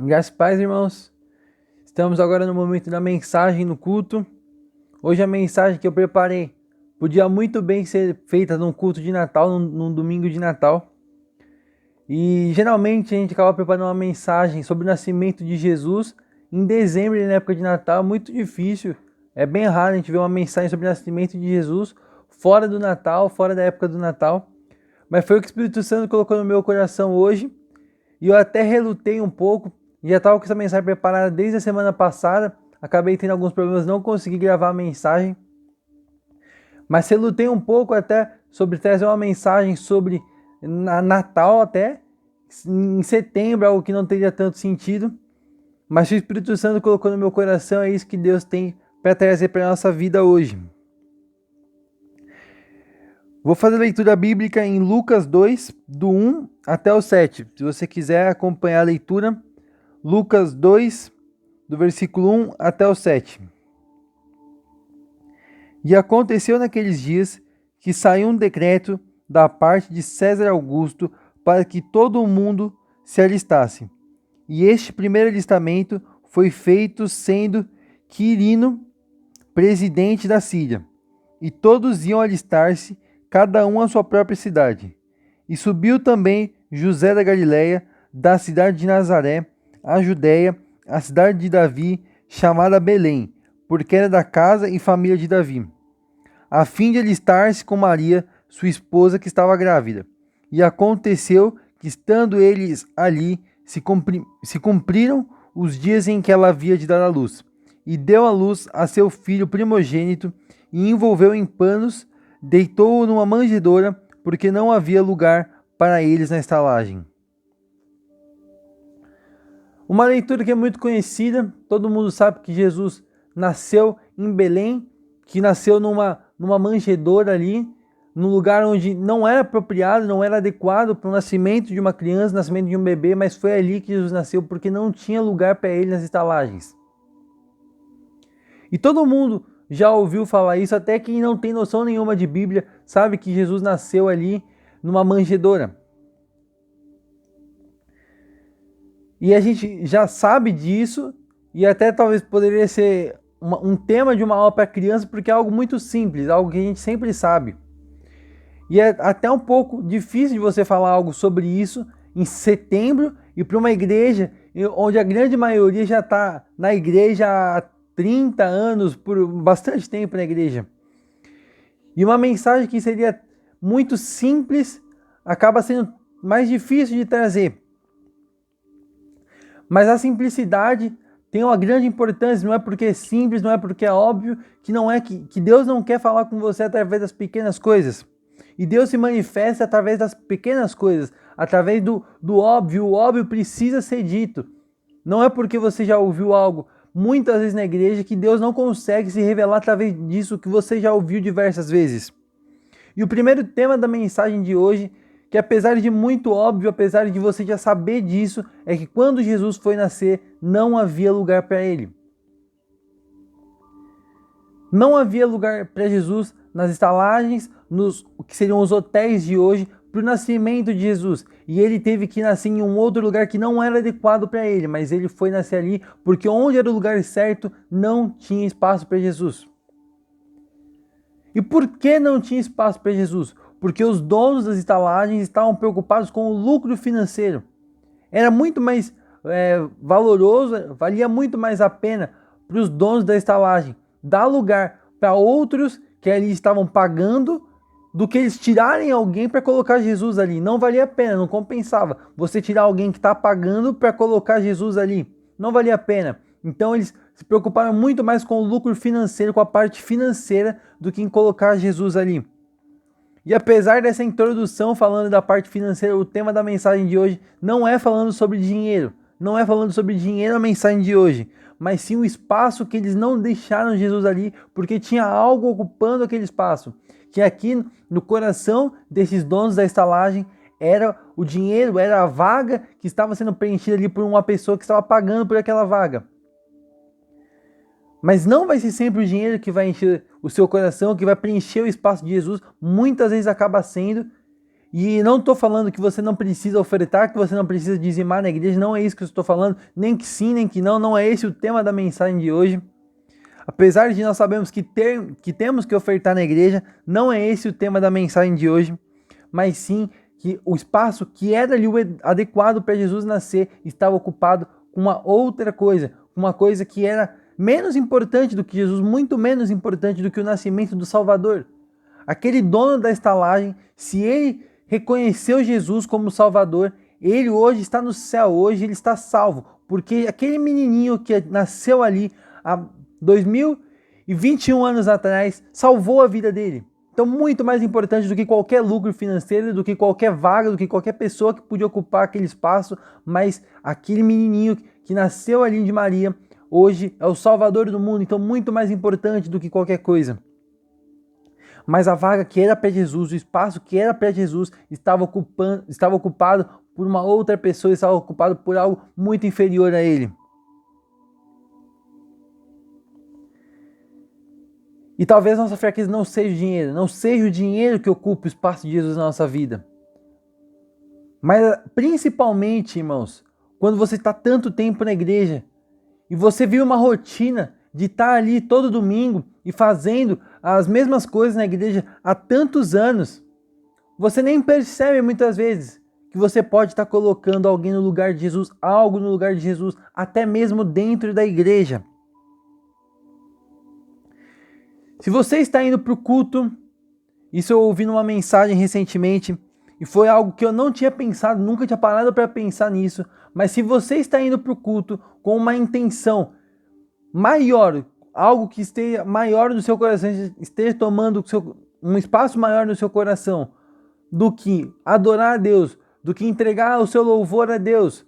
Graças e paz, irmãos. Estamos agora no momento da mensagem no culto. Hoje a mensagem que eu preparei podia muito bem ser feita num culto de Natal, num domingo de Natal. E geralmente a gente acaba preparando uma mensagem sobre o nascimento de Jesus em dezembro, na época de Natal. Muito difícil, é bem raro a gente ver uma mensagem sobre o nascimento de Jesus fora do Natal, fora da época do Natal. Mas foi o que o Espírito Santo colocou no meu coração hoje. E eu até relutei um pouco, já estava com essa mensagem preparada desde a semana passada, acabei tendo alguns problemas, não consegui gravar a mensagem, mas relutei um pouco até sobre trazer uma mensagem sobre Natal até, em setembro, algo que não teria tanto sentido, mas o Espírito Santo colocou no meu coração, é isso que Deus tem para trazer para a nossa vida hoje. Vou fazer a leitura bíblica em Lucas 2, do 1 até o 7. Se você quiser acompanhar a leitura, Lucas 2, do versículo 1 até o 7. E aconteceu naqueles dias que saiu um decreto da parte de César Augusto para que todo o mundo se alistasse. E este primeiro alistamento foi feito sendo Quirino presidente da Síria. E todos iam alistar-se, cada um à sua própria cidade. E subiu também José da Galiléia, da cidade de Nazaré, a Judéia, a cidade de Davi, chamada Belém, porque era da casa e família de Davi, a fim de alistar-se com Maria, sua esposa, que estava grávida. E aconteceu que, estando eles ali, se cumpriram os dias em que ela havia de dar à luz. E deu à luz a seu filho primogênito, e envolveu em panos, deitou-o numa manjedoura, porque não havia lugar para eles na estalagem. Uma leitura que é muito conhecida, todo mundo sabe que Jesus nasceu em Belém, que nasceu numa manjedoura ali, num lugar onde não era apropriado, não era adequado para o nascimento de uma criança, nascimento de um bebê, mas foi ali que Jesus nasceu, porque não tinha lugar para ele nas estalagens. E todo mundo já ouviu falar isso, até quem não tem noção nenhuma de Bíblia, sabe que Jesus nasceu ali numa manjedoura. E a gente já sabe disso, e até talvez poderia ser um tema de uma aula para criança, porque é algo muito simples, algo que a gente sempre sabe. E é até um pouco difícil de você falar algo sobre isso em setembro e para uma igreja onde a grande maioria já está na igreja há 30 anos, por bastante tempo na igreja. E uma mensagem que seria muito simples acaba sendo mais difícil de trazer. Mas a simplicidade tem uma grande importância, não é porque é simples, não é porque é óbvio, que não é que Deus não quer falar com você através das pequenas coisas. E Deus se manifesta através das pequenas coisas, através do óbvio. O óbvio precisa ser dito. Não é porque você já ouviu algo muitas vezes na igreja que Deus não consegue se revelar através disso que você já ouviu diversas vezes. E o primeiro tema da mensagem de hoje, que apesar de muito óbvio, apesar de você já saber disso, é que quando Jesus foi nascer, não havia lugar para ele. Não havia lugar para Jesus nas estalagens, nos que seriam os hotéis de hoje, para o nascimento de Jesus. E ele teve que nascer em um outro lugar que não era adequado para ele, mas ele foi nascer ali porque onde era o lugar certo não tinha espaço para Jesus. E por que não tinha espaço para Jesus? Porque os donos das estalagens estavam preocupados com o lucro financeiro. Era muito mais valoroso, valia muito mais a pena para os donos da estalagem dar lugar para outros que ali estavam pagando do que eles tirarem alguém para colocar Jesus ali. Não valia a pena, não compensava você tirar alguém que está pagando para colocar Jesus ali. Não valia a pena. Então eles se preocuparam muito mais com o lucro financeiro, com a parte financeira, do que em colocar Jesus ali. E apesar dessa introdução falando da parte financeira, o tema da mensagem de hoje não é falando sobre dinheiro. Não é falando sobre dinheiro a mensagem de hoje, mas sim o espaço que eles não deixaram Jesus ali, porque tinha algo ocupando aquele espaço. Que aqui no coração desses donos da estalagem era o dinheiro, era a vaga que estava sendo preenchida ali por uma pessoa que estava pagando por aquela vaga. Mas não vai ser sempre o dinheiro que vai encher o seu coração, que vai preencher o espaço de Jesus. Muitas vezes acaba sendo. E não estou falando que você não precisa ofertar, que você não precisa dizimar na igreja, não é isso que eu estou falando, nem que sim, nem que não é esse o tema da mensagem de hoje. Apesar de nós sabermos que temos que ofertar na igreja, não é esse o tema da mensagem de hoje, mas sim que o espaço que era ali o adequado para Jesus nascer estava ocupado com uma outra coisa, uma coisa que era menos importante do que Jesus, muito menos importante do que o nascimento do Salvador. Aquele dono da estalagem, se ele reconheceu Jesus como Salvador, ele hoje está no céu, hoje ele está salvo, porque aquele menininho que nasceu ali há 2021 anos atrás salvou a vida dele. Então, muito mais importante do que qualquer lucro financeiro, do que qualquer vaga, do que qualquer pessoa que podia ocupar aquele espaço, mas aquele menininho que nasceu ali de Maria, hoje é o Salvador do mundo, então muito mais importante do que qualquer coisa. Mas a vaga que era para Jesus, o espaço que era para Jesus, estava ocupado por uma outra pessoa, estava ocupado por algo muito inferior a ele. E talvez nossa fraqueza não seja o dinheiro, não seja o dinheiro que ocupa o espaço de Jesus na nossa vida. Mas principalmente, irmãos, quando você está tanto tempo na igreja e você viu uma rotina de estar ali todo domingo e fazendo as mesmas coisas na igreja há tantos anos, você nem percebe muitas vezes que você pode estar colocando alguém no lugar de Jesus, algo no lugar de Jesus, até mesmo dentro da igreja. Se você está indo para o culto, isso eu ouvi numa mensagem recentemente, e foi algo que eu não tinha pensado, nunca tinha parado para pensar nisso, mas se você está indo para o culto com uma intenção maior, algo que esteja maior no seu coração, esteja tomando um espaço maior no seu coração, do que adorar a Deus, do que entregar o seu louvor a Deus,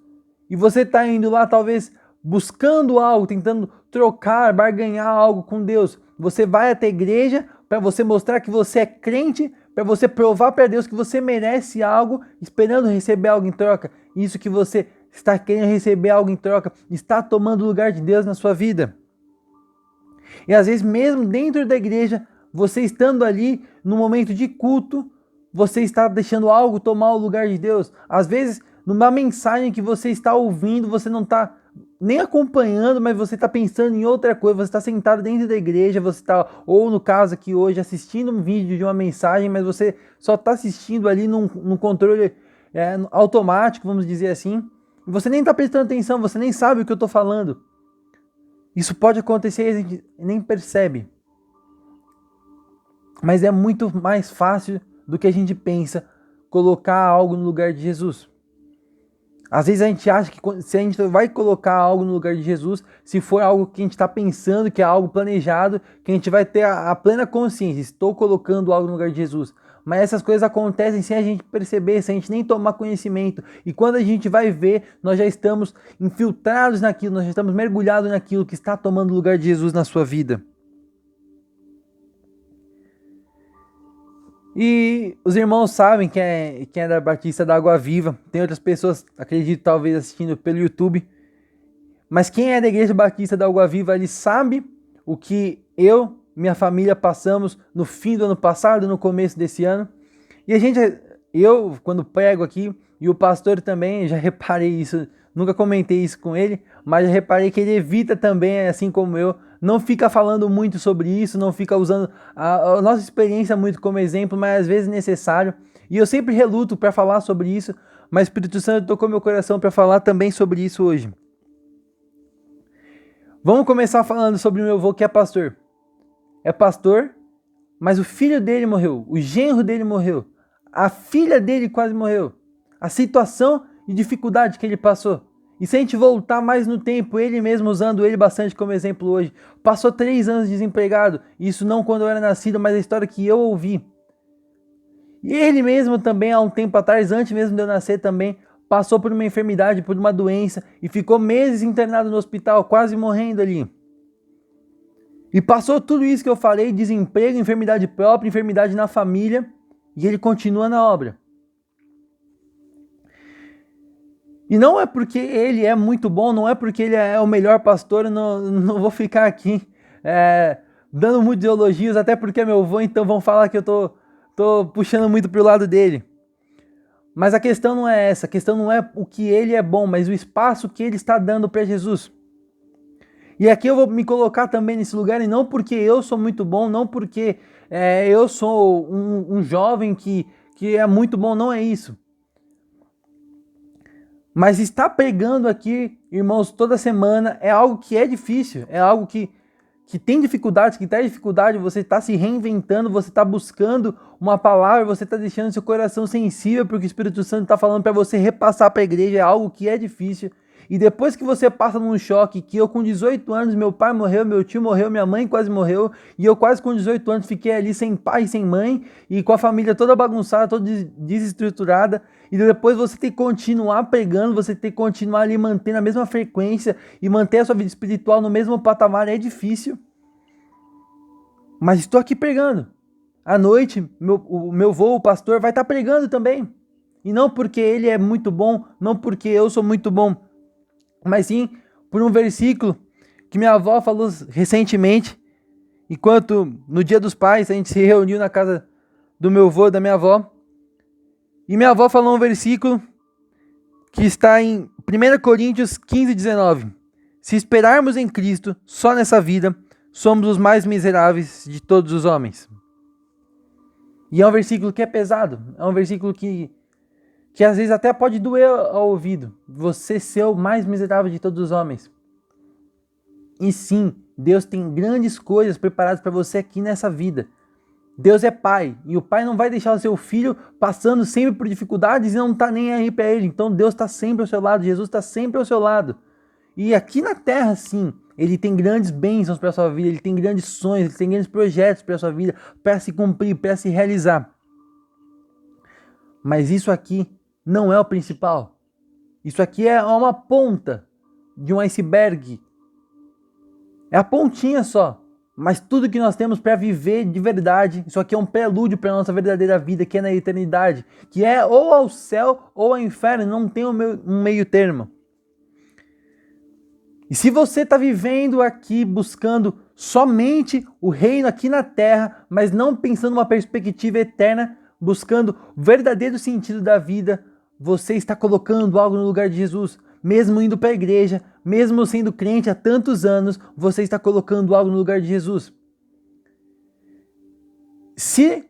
e você está indo lá talvez buscando algo, tentando trocar, barganhar algo com Deus, você vai até a igreja para você mostrar que você é crente, para você provar para Deus que você merece algo, esperando receber algo em troca. Isso que você está querendo receber algo em troca, está tomando o lugar de Deus na sua vida. E às vezes mesmo dentro da igreja, você estando ali no momento de culto, você está deixando algo tomar o lugar de Deus. Às vezes, numa mensagem que você está ouvindo, você não está nem acompanhando, mas você está pensando em outra coisa, você está sentado dentro da igreja, você está, ou no caso aqui hoje, assistindo um vídeo de uma mensagem, mas você só está assistindo ali num controle automático, vamos dizer assim, e você nem está prestando atenção, você nem sabe o que eu estou falando. Isso pode acontecer e a gente nem percebe. Mas é muito mais fácil do que a gente pensa colocar algo no lugar de Jesus. Às vezes a gente acha que se a gente vai colocar algo no lugar de Jesus, se for algo que a gente está pensando, que é algo planejado, que a gente vai ter a plena consciência, estou colocando algo no lugar de Jesus. Mas essas coisas acontecem sem a gente perceber, sem a gente nem tomar conhecimento. E quando a gente vai ver, nós já estamos infiltrados naquilo, nós já estamos mergulhados naquilo que está tomando o lugar de Jesus na sua vida. E os irmãos sabem quem é da Batista da Água Viva. Tem outras pessoas, acredito, talvez assistindo pelo YouTube. Mas quem é da Igreja Batista da Água Viva, ele sabe o que eu, minha família, passamos no fim do ano passado, no começo desse ano. E eu, quando prego aqui, e o pastor também, já reparei isso, nunca comentei isso com ele, mas já reparei que ele evita também, assim como eu, não fica falando muito sobre isso, não fica usando a nossa experiência muito como exemplo, mas às vezes é necessário. E eu sempre reluto para falar sobre isso, mas o Espírito Santo tocou meu coração para falar também sobre isso hoje. Vamos começar falando sobre o meu avô que é pastor. É pastor, mas o filho dele morreu, o genro dele morreu, a filha dele quase morreu. A situação e dificuldade que ele passou. E se a gente voltar mais no tempo, ele mesmo, usando ele bastante como exemplo hoje, passou 3 anos desempregado, isso não quando eu era nascido, mas a história que eu ouvi. E ele mesmo também, há um tempo atrás, antes mesmo de eu nascer também, passou por uma enfermidade, por uma doença, e ficou meses internado no hospital, quase morrendo ali. E passou tudo isso que eu falei, desemprego, enfermidade própria, enfermidade na família, e ele continua na obra. E não é porque ele é muito bom, não é porque ele é o melhor pastor, eu não vou ficar aqui dando muitos elogios, até porque é meu avô, então vão falar que eu tô puxando muito pro lado dele. Mas a questão não é essa, a questão não é o que ele é bom, mas o espaço que ele está dando para Jesus. E aqui eu vou me colocar também nesse lugar, e não porque eu sou muito bom, não porque eu sou um jovem que é muito bom, não é isso. Mas estar pregando aqui, irmãos, toda semana é algo que é difícil, é algo que tem dificuldades, que traz dificuldade, você está se reinventando, você está buscando uma palavra, você está deixando seu coração sensível porque o Espírito Santo está falando para você repassar para a igreja, é algo que é difícil. E depois que você passa num choque, que eu com 18 anos, meu pai morreu, meu tio morreu, minha mãe quase morreu, e eu quase com 18 anos fiquei ali sem pai, sem mãe, e com a família toda bagunçada, toda desestruturada, e depois você tem que continuar pregando, você tem que continuar ali mantendo a mesma frequência e manter a sua vida espiritual no mesmo patamar, é difícil. Mas estou aqui pregando. À noite, o meu avô, o pastor, vai estar pregando também. E não porque ele é muito bom, não porque eu sou muito bom, mas sim por um versículo que minha avó falou recentemente, enquanto no Dia dos Pais a gente se reuniu na casa do meu avô e da minha avó. E minha avó falou um versículo que está em 1 Coríntios 15:19. Se esperarmos em Cristo só nessa vida, somos os mais miseráveis de todos os homens. E é um versículo que é pesado, é um versículo que às vezes até pode doer ao ouvido. Você ser o mais miserável de todos os homens. E sim, Deus tem grandes coisas preparadas para você aqui nessa vida. Deus é pai, e o pai não vai deixar o seu filho passando sempre por dificuldades e não tá nem aí para ele. Então Deus está sempre ao seu lado, Jesus está sempre ao seu lado. E aqui na terra, sim, ele tem grandes bênçãos para a sua vida, ele tem grandes sonhos, ele tem grandes projetos para a sua vida, para se cumprir, para se realizar. Mas isso aqui não é o principal. Isso aqui é uma ponta de um iceberg. É a pontinha só. Mas tudo que nós temos para viver de verdade, isso aqui é um prelúdio para a nossa verdadeira vida, que é na eternidade, que é ou ao céu ou ao inferno, não tem um meio termo. E se você está vivendo aqui buscando somente o reino aqui na terra, mas não pensando numa perspectiva eterna, buscando o verdadeiro sentido da vida, você está colocando algo no lugar de Jesus. Mesmo indo para a igreja, mesmo sendo crente há tantos anos, você está colocando algo no lugar de Jesus. Se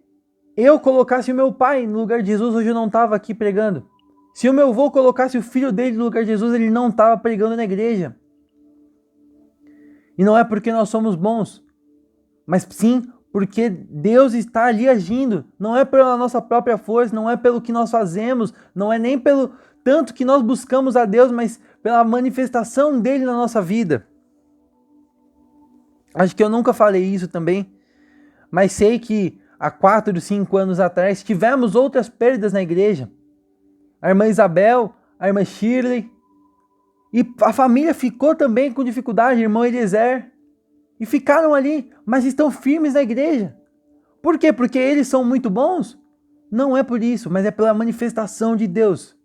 eu colocasse o meu pai no lugar de Jesus, hoje eu não estava aqui pregando. Se o meu avô colocasse o filho dele no lugar de Jesus, ele não estava pregando na igreja. E não é porque nós somos bons, mas sim porque Deus está ali agindo. Não é pela nossa própria força, não é pelo que nós fazemos, não é nem pelo tanto que nós buscamos a Deus, mas pela manifestação dele na nossa vida. Acho que eu nunca falei isso também, mas sei que há 4, 5 anos atrás tivemos outras perdas na igreja. A irmã Isabel, a irmã Shirley, e a família ficou também com dificuldade, irmão Eliezer, e ficaram ali, mas estão firmes na igreja. Por quê? Porque eles são muito bons? Não é por isso, mas é pela manifestação de Deus.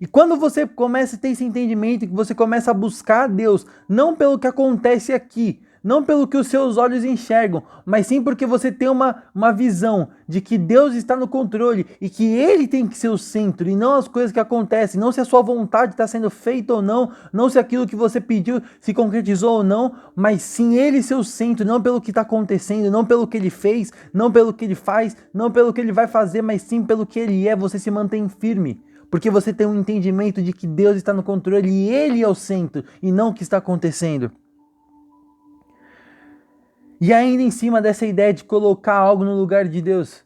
E quando você começa a ter esse entendimento, que você começa a buscar a Deus, não pelo que acontece aqui, não pelo que os seus olhos enxergam, mas sim porque você tem uma visão de que Deus está no controle e que Ele tem que ser o centro e não as coisas que acontecem, não se a sua vontade está sendo feita ou não, não se aquilo que você pediu se concretizou ou não, mas sim Ele ser o centro, não pelo que está acontecendo, não pelo que Ele fez, não pelo que Ele faz, não pelo que Ele vai fazer, mas sim pelo que Ele é, você se mantém firme. Porque você tem um entendimento de que Deus está no controle e Ele é o centro e não o que está acontecendo. E ainda em cima dessa ideia de colocar algo no lugar de Deus,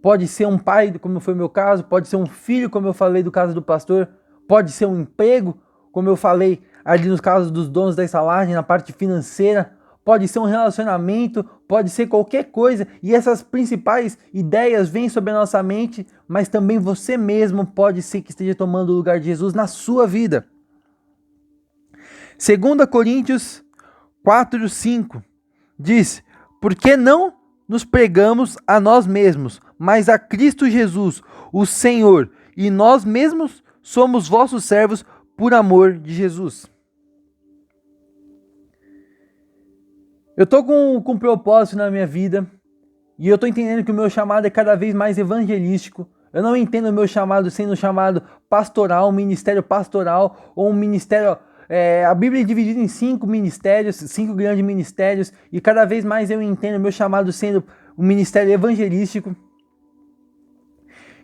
pode ser um pai, como foi o meu caso, pode ser um filho, como eu falei do caso do pastor, pode ser um emprego, como eu falei ali nos casos dos donos da estalagem, na parte financeira, pode ser um relacionamento, pode ser qualquer coisa, e essas principais ideias vêm sobre a nossa mente, mas também você mesmo pode ser que esteja tomando o lugar de Jesus na sua vida. 2 Coríntios 4:5 diz: porque não nos pregamos a nós mesmos, mas a Cristo Jesus, o Senhor, e nós mesmos somos vossos servos por amor de Jesus. Eu tô com um propósito na minha vida e eu tô entendendo que o meu chamado é cada vez mais evangelístico. Eu não entendo o meu chamado sendo um chamado pastoral, um ministério pastoral ou um ministério. A Bíblia é dividida em 5 ministérios, 5 grandes ministérios, e cada vez mais eu entendo o meu chamado sendo um ministério evangelístico.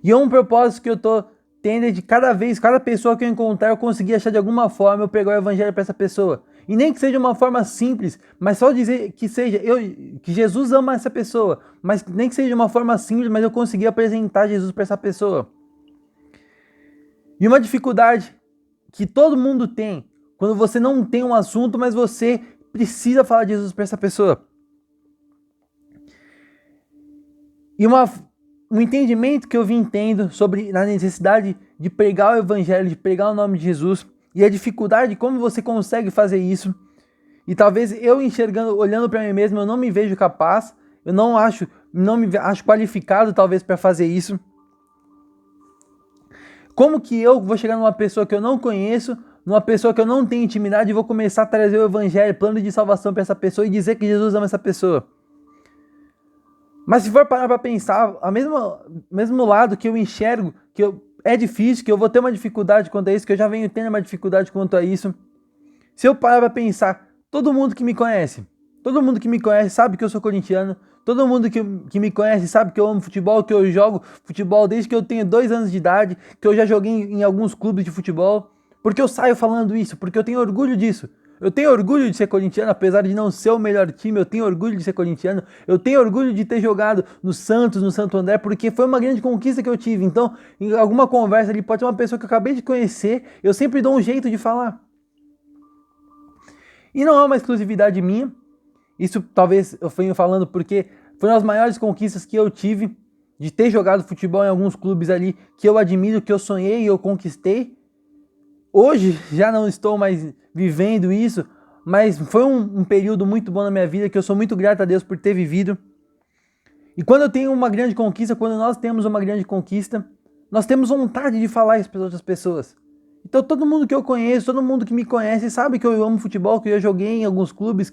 E é um propósito que eu tô tendo de cada pessoa que eu encontrar, eu conseguir achar de alguma forma eu pegar o evangelho para essa pessoa. E nem que seja uma forma simples, mas só dizer que seja que Jesus ama essa pessoa, mas nem que seja uma forma simples, mas eu conseguir apresentar Jesus para essa pessoa. E uma dificuldade que todo mundo tem, quando você não tem um assunto, mas você precisa falar de Jesus para essa pessoa. E um entendimento que eu vim tendo sobre a necessidade de pregar o evangelho, de pregar o nome de Jesus, e a dificuldade de como você consegue fazer isso. E talvez eu enxergando, olhando para mim mesmo, eu não me vejo capaz, eu não me acho qualificado talvez para fazer isso. Como que eu vou chegar numa pessoa que eu não conheço, numa pessoa que eu não tenho intimidade, e vou começar a trazer o evangelho, plano de salvação para essa pessoa e dizer que Jesus ama essa pessoa? Mas se for parar para pensar, mesmo lado que eu enxergo, é difícil, que eu vou ter uma dificuldade quanto a isso, que eu já venho tendo uma dificuldade quanto a isso. Se eu parar para pensar, todo mundo que me conhece sabe que eu sou corintiano, todo mundo que me conhece sabe que eu amo futebol, que eu jogo futebol desde que eu tenho 2 anos de idade, que eu já joguei em alguns clubes de futebol. Porque eu saio falando isso, porque eu tenho orgulho disso. Eu tenho orgulho de ser corintiano, apesar de não ser o melhor time, eu tenho orgulho de ser corintiano, eu tenho orgulho de ter jogado no Santos, no Santo André, porque foi uma grande conquista que eu tive. Então, em alguma conversa ali, pode ser uma pessoa que eu acabei de conhecer, eu sempre dou um jeito de falar. E não é uma exclusividade minha, isso talvez eu venha falando porque foi uma das maiores conquistas que eu tive, de ter jogado futebol em alguns clubes ali, que eu admiro, que eu sonhei e eu conquistei. Hoje já não estou mais vivendo isso, mas foi um período muito bom na minha vida que eu sou muito grato a Deus por ter vivido. E quando eu tenho uma grande conquista, quando nós temos uma grande conquista, nós temos vontade de falar isso para outras pessoas. Então todo mundo que eu conheço, todo mundo que me conhece sabe que eu amo futebol, que eu joguei em alguns clubes,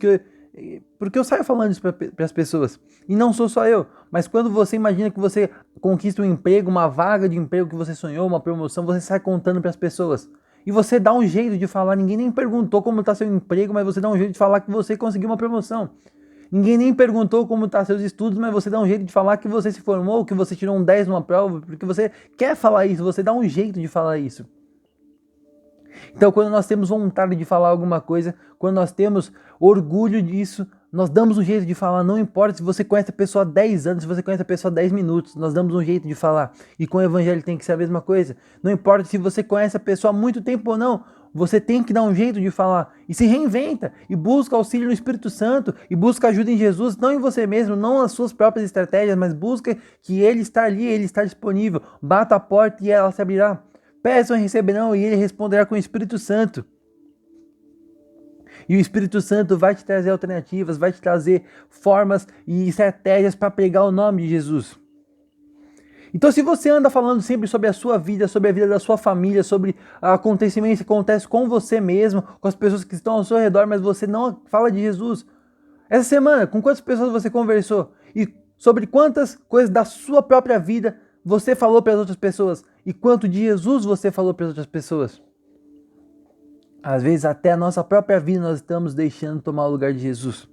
porque eu saio falando isso para as pessoas. E não sou só eu, mas quando você imagina que você conquista um emprego, uma vaga de emprego que você sonhou, uma promoção, você sai contando para as pessoas. E você dá um jeito de falar, ninguém nem perguntou como está seu emprego, mas você dá um jeito de falar que você conseguiu uma promoção. Ninguém nem perguntou como estão seus estudos, mas você dá um jeito de falar que você se formou, que você tirou um 10 numa prova, porque você quer falar isso, você dá um jeito de falar isso. Então, quando nós temos vontade de falar alguma coisa, quando nós temos orgulho disso, nós damos um jeito de falar. Não importa se você conhece a pessoa há 10 anos, se você conhece a pessoa há 10 minutos, nós damos um jeito de falar. E com o evangelho tem que ser a mesma coisa. Não importa se você conhece a pessoa há muito tempo ou não, você tem que dar um jeito de falar. E se reinventa, e busca auxílio no Espírito Santo, e busca ajuda em Jesus, não em você mesmo, não nas suas próprias estratégias, mas busca que Ele está ali, Ele está disponível. Bata a porta e ela se abrirá. Peçam e receberão, e Ele responderá com o Espírito Santo. E o Espírito Santo vai te trazer alternativas, vai te trazer formas e estratégias para pregar o nome de Jesus. Então, se você anda falando sempre sobre a sua vida, sobre a vida da sua família, sobre acontecimentos que acontecem com você mesmo, com as pessoas que estão ao seu redor, mas você não fala de Jesus. Essa semana, com quantas pessoas você conversou? E sobre quantas coisas da sua própria vida você falou para as outras pessoas? E quanto de Jesus você falou para as outras pessoas? Às vezes até a nossa própria vida nós estamos deixando tomar o lugar de Jesus.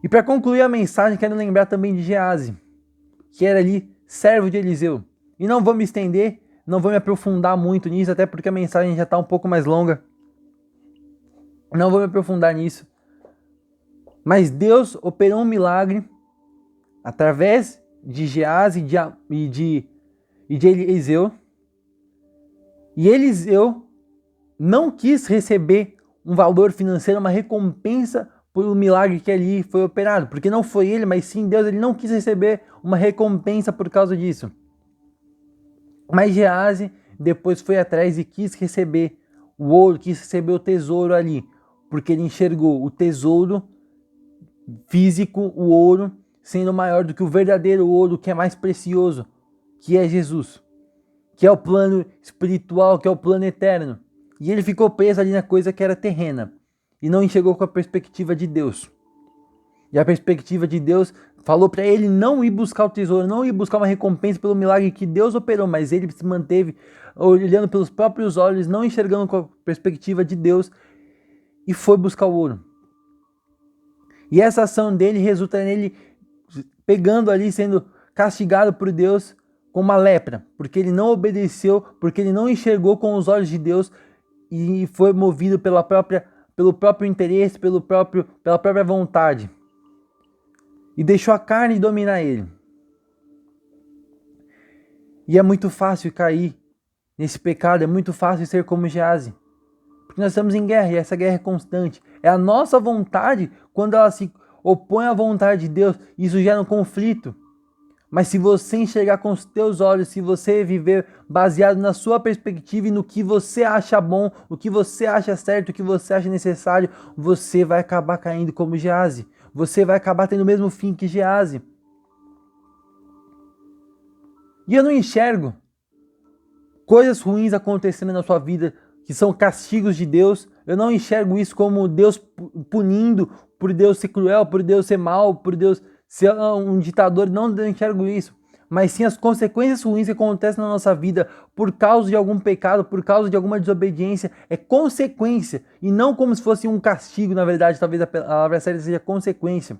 E para concluir a mensagem, quero lembrar também de Gease, que era ali servo de Eliseu. E não vou me estender, não vou me aprofundar muito nisso, até porque a mensagem já está um pouco mais longa. Não vou me aprofundar nisso. Mas Deus operou um milagre através de Gease e de Eliseu. E Eliseu não quis receber um valor financeiro, uma recompensa pelo milagre que ali foi operado. Porque não foi ele, mas sim Deus. Ele não quis receber uma recompensa por causa disso. Mas Gease depois foi atrás e quis receber o ouro, quis receber o tesouro ali. Porque ele enxergou o tesouro físico, o ouro, sendo maior do que o verdadeiro ouro, que é mais precioso, que é Jesus. Que é o plano espiritual, que é o plano eterno. E ele ficou preso ali na coisa que era terrena. E não enxergou com a perspectiva de Deus. E a perspectiva de Deus falou para ele não ir buscar o tesouro, não ir buscar uma recompensa pelo milagre que Deus operou, mas ele se manteve olhando pelos próprios olhos, não enxergando com a perspectiva de Deus, e foi buscar o ouro. E essa ação dele resulta nele pegando ali, sendo castigado por Deus com uma lepra, porque ele não obedeceu, porque ele não enxergou com os olhos de Deus e foi movido pelo próprio interesse, pela própria vontade. E deixou a carne dominar ele. E é muito fácil cair nesse pecado, é muito fácil ser como Geazi. Porque nós estamos em guerra e essa guerra é constante. É a nossa vontade, quando ela se opõe à vontade de Deus, isso gera um conflito. Mas se você enxergar com os teus olhos, se você viver baseado na sua perspectiva e no que você acha bom, o que você acha certo, o que você acha necessário, você vai acabar caindo como Geazi. Você vai acabar tendo o mesmo fim que Geazi. E eu não enxergo coisas ruins acontecendo na sua vida, que são castigos de Deus. Eu não enxergo isso como Deus punindo, por Deus ser cruel, por Deus ser mau, por Deus ser um ditador. Não enxergo isso. Mas sim as consequências ruins que acontecem na nossa vida por causa de algum pecado, por causa de alguma desobediência. É consequência e não como se fosse um castigo, na verdade. Talvez a palavra certa seja consequência.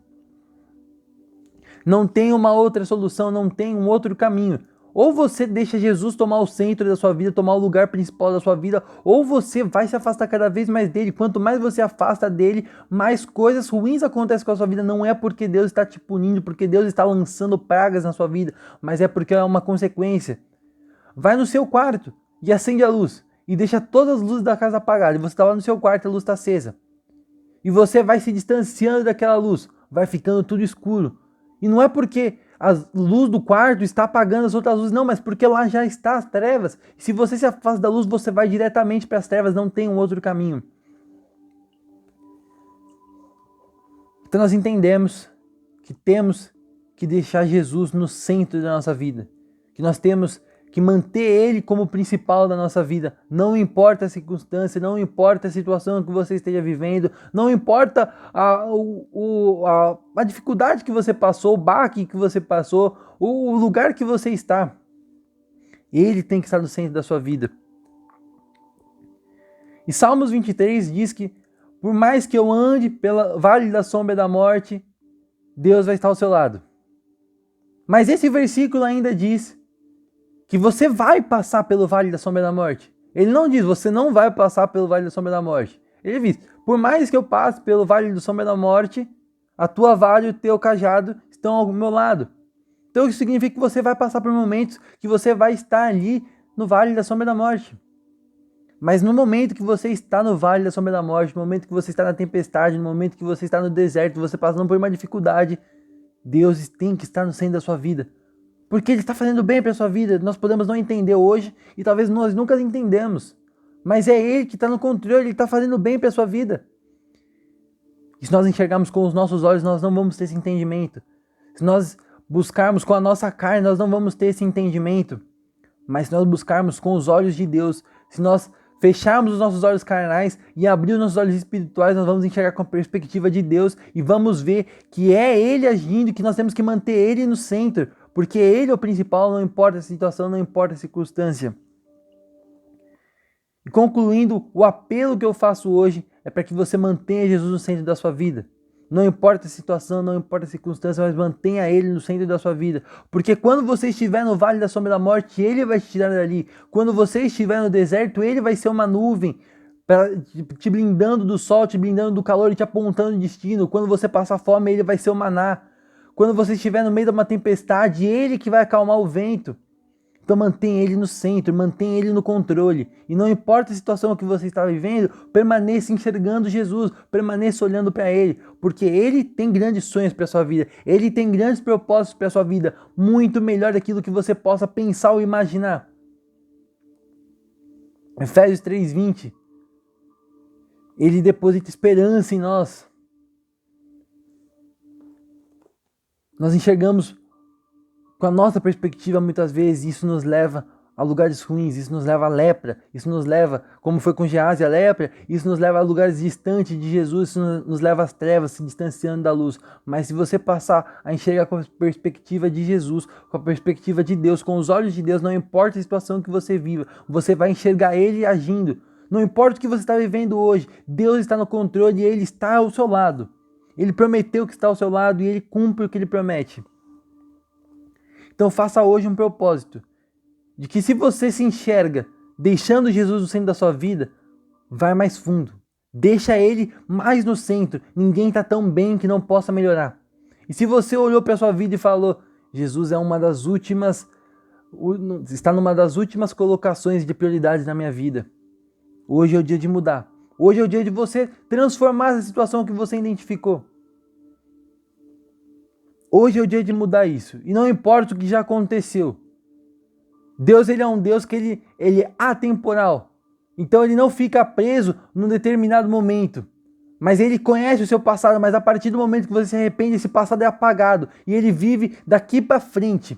Não tem uma outra solução, não tem um outro caminho. Ou você deixa Jesus tomar o centro da sua vida, tomar o lugar principal da sua vida, ou você vai se afastar cada vez mais dele. Quanto mais você afasta dele, mais coisas ruins acontecem com a sua vida. Não é porque Deus está te punindo, porque Deus está lançando pragas na sua vida, mas é porque é uma consequência. Vai no seu quarto e acende a luz e deixa todas as luzes da casa apagadas. E você está lá no seu quarto e a luz está acesa. E você vai se distanciando daquela luz, vai ficando tudo escuro. E não é porque a luz do quarto está apagando as outras luzes, não, mas porque lá já está as trevas. Se você se afasta da luz, você vai diretamente para as trevas, não tem um outro caminho. Então nós entendemos que temos que deixar Jesus no centro da nossa vida, que nós temos que manter Ele como principal da nossa vida. Não importa a circunstância, não importa a situação que você esteja vivendo, não importa a dificuldade que você passou, o baque que você passou, o lugar que você está. Ele tem que estar no centro da sua vida. E Salmos 23 diz que por mais que eu ande pelo vale da sombra da morte, Deus vai estar ao seu lado. Mas esse versículo ainda diz que você vai passar pelo vale da sombra da morte. Ele não diz, você não vai passar pelo vale da sombra da morte. Ele diz, por mais que eu passe pelo vale da sombra da morte, a tua vara e o teu cajado estão ao meu lado. Então isso significa que você vai passar por momentos que você vai estar ali no vale da sombra da morte. Mas no momento que você está no vale da sombra da morte, no momento que você está na tempestade, no momento que você está no deserto, você passando por uma dificuldade, Deus tem que estar no centro da sua vida. Porque Ele está fazendo bem para a sua vida. Nós podemos não entender hoje e talvez nós nunca entendemos. Mas é Ele que está no controle, Ele está fazendo bem para a sua vida. E se nós enxergarmos com os nossos olhos, nós não vamos ter esse entendimento. Se nós buscarmos com a nossa carne, nós não vamos ter esse entendimento. Mas se nós buscarmos com os olhos de Deus, se nós fecharmos os nossos olhos carnais e abrir os nossos olhos espirituais, nós vamos enxergar com a perspectiva de Deus e vamos ver que é Ele agindo, que nós temos que manter Ele no centro, porque Ele é o principal, não importa a situação, não importa a circunstância. E concluindo, o apelo que eu faço hoje é para que você mantenha Jesus no centro da sua vida. Não importa a situação, não importa a circunstância, mas mantenha Ele no centro da sua vida. Porque quando você estiver no vale da sombra da morte, Ele vai te tirar dali. Quando você estiver no deserto, Ele vai ser uma nuvem te blindando do sol, te blindando do calor e te apontando o destino. Quando você passar fome, Ele vai ser o maná. Quando você estiver no meio de uma tempestade, Ele que vai acalmar o vento. Então mantenha Ele no centro, mantenha Ele no controle. E não importa a situação que você está vivendo, permaneça enxergando Jesus, permaneça olhando para Ele, porque Ele tem grandes sonhos para a sua vida, Ele tem grandes propósitos para a sua vida, muito melhor daquilo que você possa pensar ou imaginar. Efésios 3:20, Ele deposita esperança em nós. Nós enxergamos com a nossa perspectiva, muitas vezes, isso nos leva a lugares ruins, isso nos leva à lepra, isso nos leva, como foi com Geazi, a lepra, isso nos leva a lugares distantes de Jesus, isso nos leva às trevas, se distanciando da luz. Mas se você passar a enxergar com a perspectiva de Jesus, com a perspectiva de Deus, com os olhos de Deus, não importa a situação que você viva, você vai enxergar Ele agindo. Não importa o que você está vivendo hoje, Deus está no controle e Ele está ao seu lado. Ele prometeu que está ao seu lado e Ele cumpre o que Ele promete. Então faça hoje um propósito de que se você se enxerga deixando Jesus no centro da sua vida, vai mais fundo. Deixa Ele mais no centro. Ninguém está tão bem que não possa melhorar. E se você olhou para a sua vida e falou, Jesus é está numa das últimas colocações de prioridades na minha vida. Hoje é o dia de mudar. Hoje é o dia de você transformar essa situação que você identificou. Hoje é o dia de mudar isso. E não importa o que já aconteceu. Deus, ele é um Deus que ele é atemporal. Então ele não fica preso num determinado momento. Mas ele conhece o seu passado, mas a partir do momento que você se arrepende, esse passado é apagado. E ele vive daqui para frente.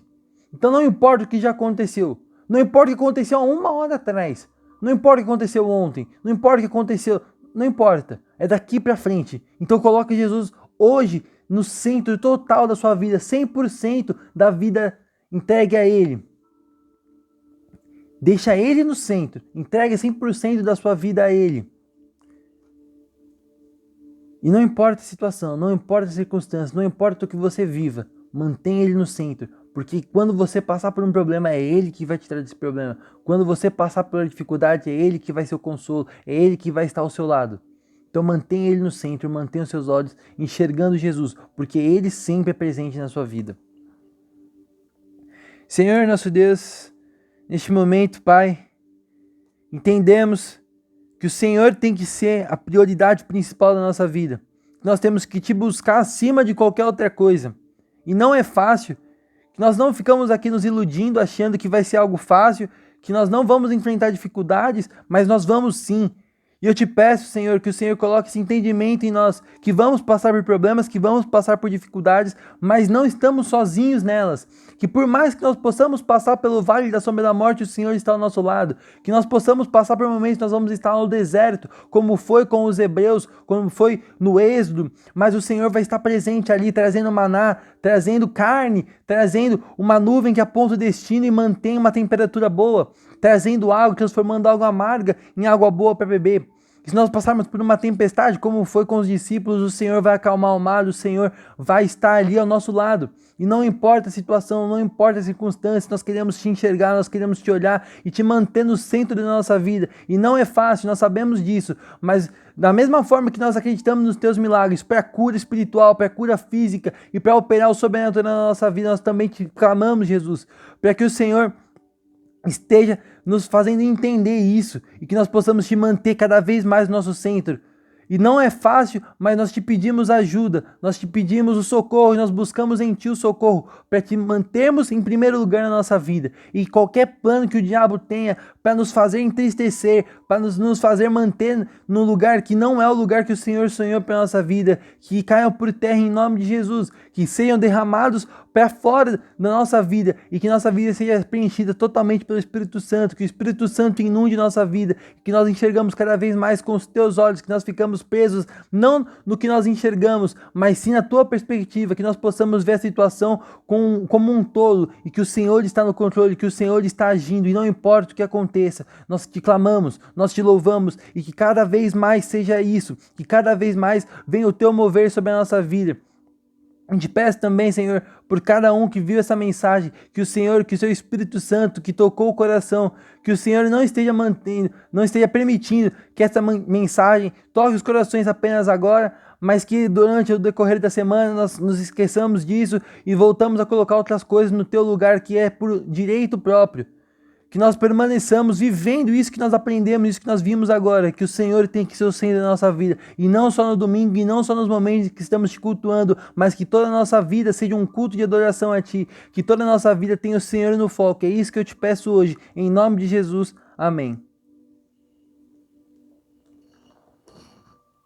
Então não importa o que já aconteceu. Não importa o que aconteceu há 1 hora atrás. Não importa o que aconteceu ontem. Não importa o que aconteceu. Não importa. É daqui para frente. Então coloque Jesus hoje no centro total da sua vida. 100% da vida entregue a Ele. Deixa Ele no centro. Entregue 100% da sua vida a Ele. E não importa a situação, não importa a circunstância, não importa o que você viva. Mantenha Ele no centro. Porque quando você passar por um problema, é Ele que vai te trazer esse problema. Quando você passar por uma dificuldade, é Ele que vai ser o consolo. É Ele que vai estar ao seu lado. Então mantenha Ele no centro, mantenha os seus olhos enxergando Jesus. Porque Ele sempre é presente na sua vida. Senhor, nosso Deus, neste momento, Pai, entendemos que o Senhor tem que ser a prioridade principal da nossa vida. Nós temos que te buscar acima de qualquer outra coisa. E não é fácil. Que nós não ficamos aqui nos iludindo, achando que vai ser algo fácil, que nós não vamos enfrentar dificuldades, mas nós vamos sim. E eu te peço, Senhor, que o Senhor coloque esse entendimento em nós, que vamos passar por problemas, que vamos passar por dificuldades, mas não estamos sozinhos nelas. Que por mais que nós possamos passar pelo vale da sombra da morte, o Senhor está ao nosso lado. Que nós possamos passar por momentos que nós vamos estar no deserto, como foi com os hebreus, como foi no Êxodo, mas o Senhor vai estar presente ali, trazendo maná, trazendo carne, trazendo uma nuvem que aponta o destino e mantém uma temperatura boa, trazendo água, transformando água amarga em água boa para beber. E se nós passarmos por uma tempestade, como foi com os discípulos, o Senhor vai acalmar o mar, o Senhor vai estar ali ao nosso lado. E não importa a situação, não importa a circunstância, nós queremos te enxergar, nós queremos te olhar e te manter no centro da nossa vida. E não é fácil, nós sabemos disso, mas da mesma forma que nós acreditamos nos teus milagres, para a cura espiritual, para a cura física e para operar o sobrenatural na nossa vida, nós também te clamamos, Jesus, para que o Senhor esteja nos fazendo entender isso e que nós possamos te manter cada vez mais no nosso centro. E não é fácil, mas nós te pedimos ajuda, nós te pedimos o socorro e nós buscamos em ti o socorro para te mantermos em primeiro lugar na nossa vida. E qualquer plano que o diabo tenha para nos fazer entristecer, para nos fazer manter no lugar que não é o lugar que o Senhor sonhou para a nossa vida, que caiam por terra em nome de Jesus, que sejam derramados para fora da nossa vida e que nossa vida seja preenchida totalmente pelo Espírito Santo, que o Espírito Santo inunde nossa vida, que nós enxergamos cada vez mais com os teus olhos, que nós ficamos presos não no que nós enxergamos, mas sim na tua perspectiva, que nós possamos ver a situação como um todo e que o Senhor está no controle, que o Senhor está agindo e não importa o que aconteça, nós te clamamos, nós te louvamos e que cada vez mais seja isso, que cada vez mais venha o teu mover sobre a nossa vida. Eu te peço também, Senhor, por cada um que viu essa mensagem, que o Senhor, que o seu Espírito Santo, que tocou o coração, que o Senhor não esteja mantendo, não esteja permitindo que essa mensagem toque os corações apenas agora, mas que durante o decorrer da semana nós nos esqueçamos disso e voltamos a colocar outras coisas no teu lugar que é por direito próprio. Que nós permaneçamos vivendo isso que nós aprendemos, isso que nós vimos agora, que o Senhor tem que ser o centro da nossa vida, e não só no domingo, e não só nos momentos que estamos te cultuando, mas que toda a nossa vida seja um culto de adoração a Ti, que toda a nossa vida tenha o Senhor no foco. É isso que eu te peço hoje, em nome de Jesus, amém.